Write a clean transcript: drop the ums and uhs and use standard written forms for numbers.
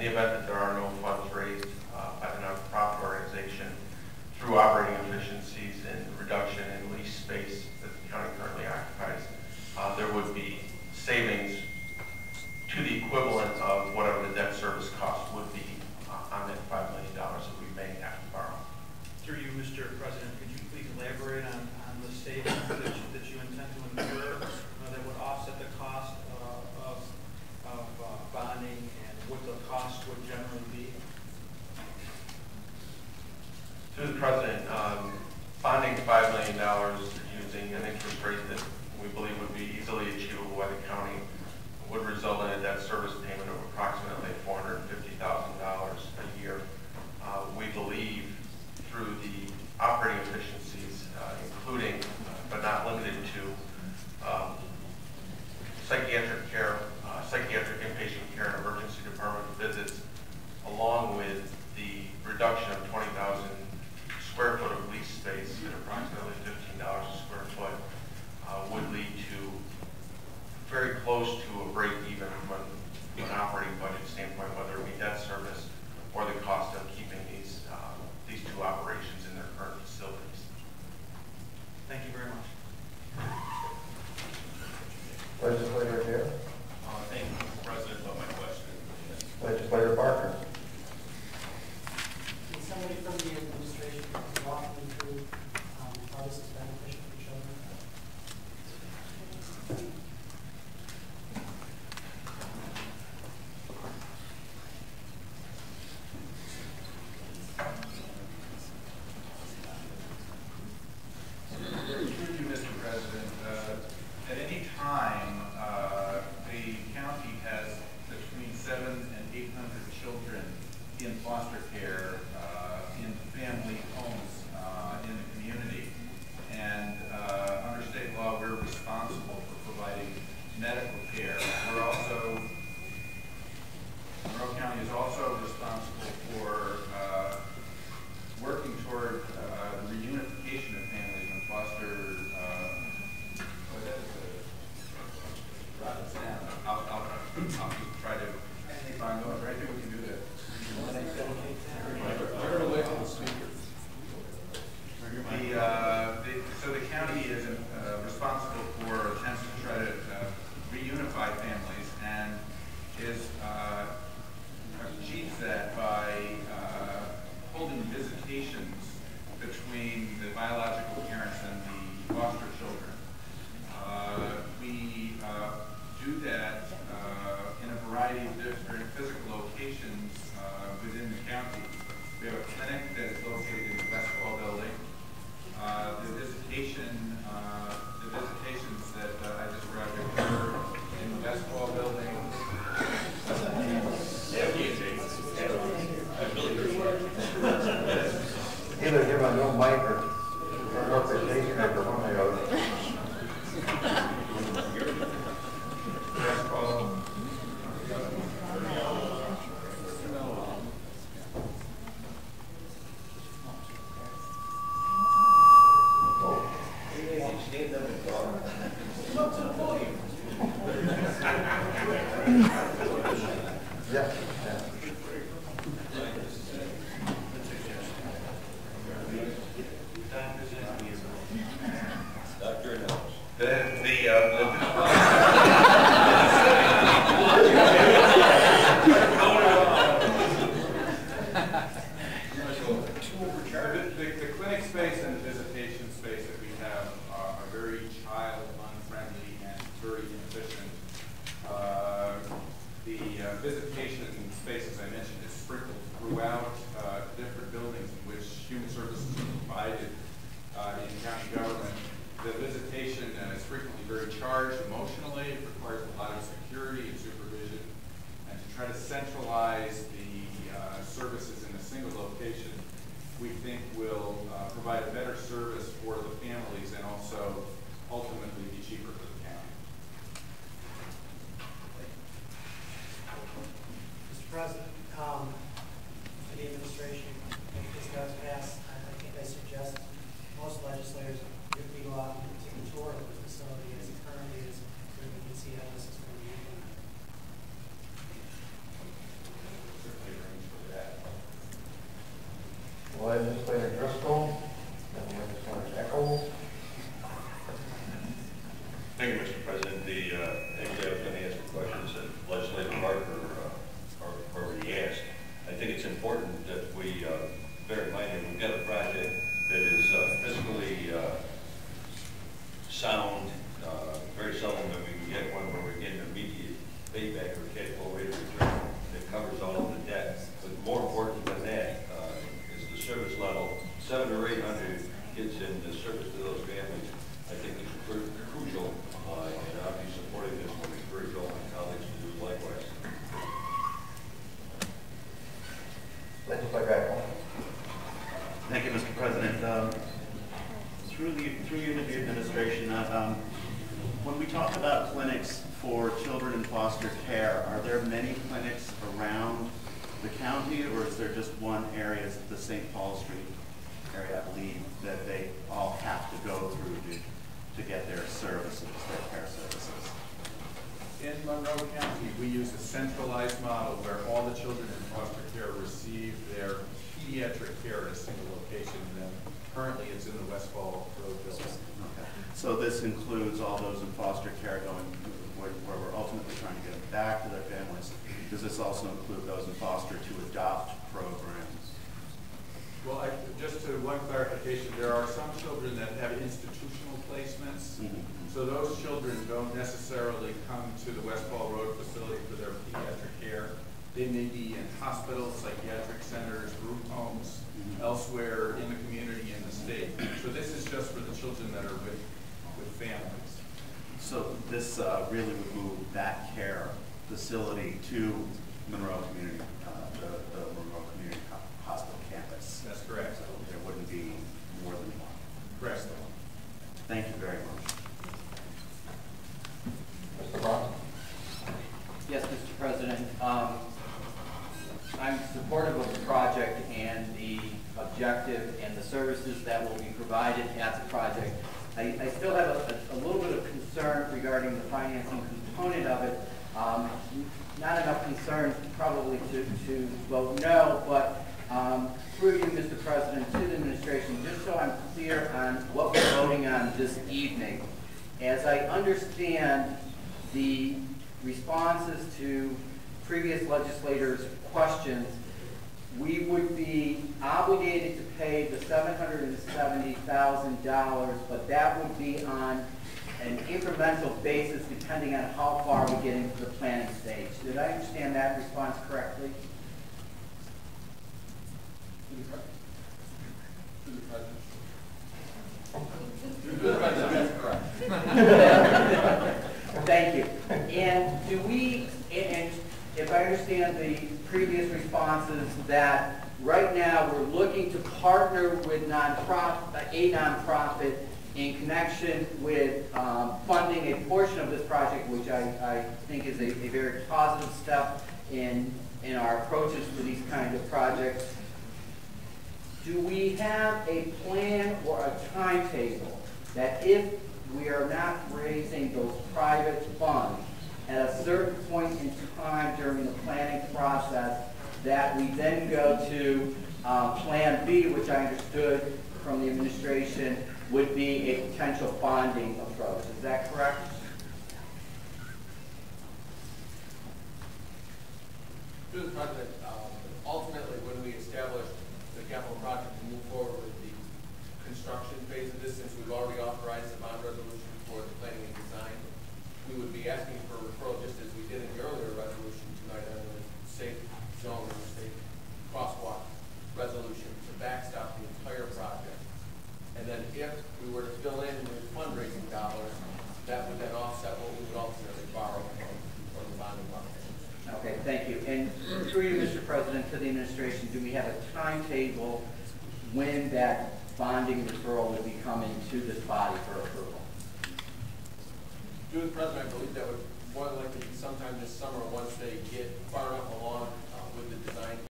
the event that there are no funds raised by the nonprofit organization through operating efficiencies and reduction in lease space that the county currently occupies, there would be savings to the equivalent of whatever the debt service cost would be on that $5 million that we may have to borrow. Through you, Mr. President, could you please elaborate on the savings that you intend to incur that would offset the cost of bonding and what the cost would generally be? Through the President, bonding $5 million using an interest rate that we believe would be easily achievable by the county would result in a debt service payment of approximately $450,000 a year. We believe through the operating efficiencies, including but not limited to psychiatric care, psychiatric inpatient care and emergency department visits, along with the reduction of 20,000 square foot of lease space at approximately $15 a square foot, would lead to very close to a break even from an operating budget standpoint, whether it be debt service or the cost of keeping these two operations in their current facilities. Thank you very much. Legislator Hare. Thank you, Mr. President. But my question. Legislator Barker. Can somebody from the administration walk me through how this is beneficial for children? Through you, Mr. President, at any time, the county has between 700 and 800 children in foster care, in family homes, in the community. And under state law, we're responsible for providing medical care. We're also, Monroe County is also responsible for working toward the reunification of families when foster. I'll try to find those. Right there, we can do that. So the county is responsible for attempts to try to reunify families and is achieves that by holding visitations between the biological parents and the foster children. We do that in a variety of different physical locations within the county. We have a clinic that is located in the Westfall building. The visitations that I described occur in the Westfall building. Either give a no mic or what they take or one or the other. Visitation space, as I mentioned, is sprinkled throughout different buildings in which human services are provided in county government. The visitation is frequently very charged emotionally. It requires a lot of security and supervision. And to try to centralize the services in a single location, we think will provide a better service for the families and also ultimately be cheaper for the county. Mr. President, for the administration, if this does pass, I think I suggest most legislators we go out and take a tour of the facility as it currently is, so we can see how this is going to be implemented. very minor. We've got a project that is fiscally sound. Very seldom that we can get one where we're getting immediate payback or cash flow rate of return that covers all of the debt. But more important than that is the service level. 700 or 800 kids in the service to those families, I think is crucial, and I'll be supporting this one. Encourage all my colleagues to do likewise. Legislature. Thank you, Mr. President. Through you to the administration, when we talk about clinics for children in foster care, are there many clinics around the county, or is there just one area, the St. Paul Street area, I believe, that they all have to go through to get their services, their care services? In Monroe County, we use a centralized model where all the children in foster care receive their pediatric care at a single location, and then currently it's in the Westfall Road building. Okay. So this includes all those in foster care going, where we're ultimately trying to get them back to their families. Does this also include those in foster to adopt programs? Well, just to one clarification, there are some children that have institutional placements. So those children don't necessarily come to the Westfall Road facility for their pediatric care. They may be in hospitals, psychiatric centers, group homes, elsewhere in the community and the state. So this is just for the children that are with families. So this really would move that care facility to Monroe Community, the Monroe Community Hospital campus. That's correct. So there wouldn't be more than one. Correct. Thank you very much. Mr. Brown. Yes, Mr. President. I'm supportive of the project and the objective and the services that will be provided at the project. I still have a little bit of concern regarding the financing component of it. Not enough concern probably to vote no, but through you, Mr. President, to the administration, just so I'm clear on what we're voting on this evening. As I understand the responses to previous legislators' questions, we would be obligated to pay the $770,000, but that would be on an incremental basis depending on how far we get into the planning stage. Did I understand that response correctly? Thank you. And do we, and if I understand the previous responses, that right now we're looking to partner with a nonprofit in connection with funding a portion of this project, which I think is a very positive step in our approaches to these kind of projects. Do we have a plan or a timetable that if we are not raising those private funds at a certain point in time during the planning process, that we then go to Plan B, which I understood from the administration would be a potential bonding approach? Is that correct? Through the President, ultimately when we established the capital project to move forward with the construction phase of this, since we've already authorized the bond resolution for the planning and design, we would be asking for referral, just as we did in the earlier resolution tonight on the safe zone and the safe crosswalk resolution to backstop the entire project. And then if we were to fill in with fundraising dollars, that would then offset what we would ultimately borrow from the bonding market. Okay, thank you. And through you, Mr. President, to the administration, do we have a timetable when that bonding referral would be coming to this body for approval? Through the President, I believe that would more than likely be sometime this summer once they get far enough along with the design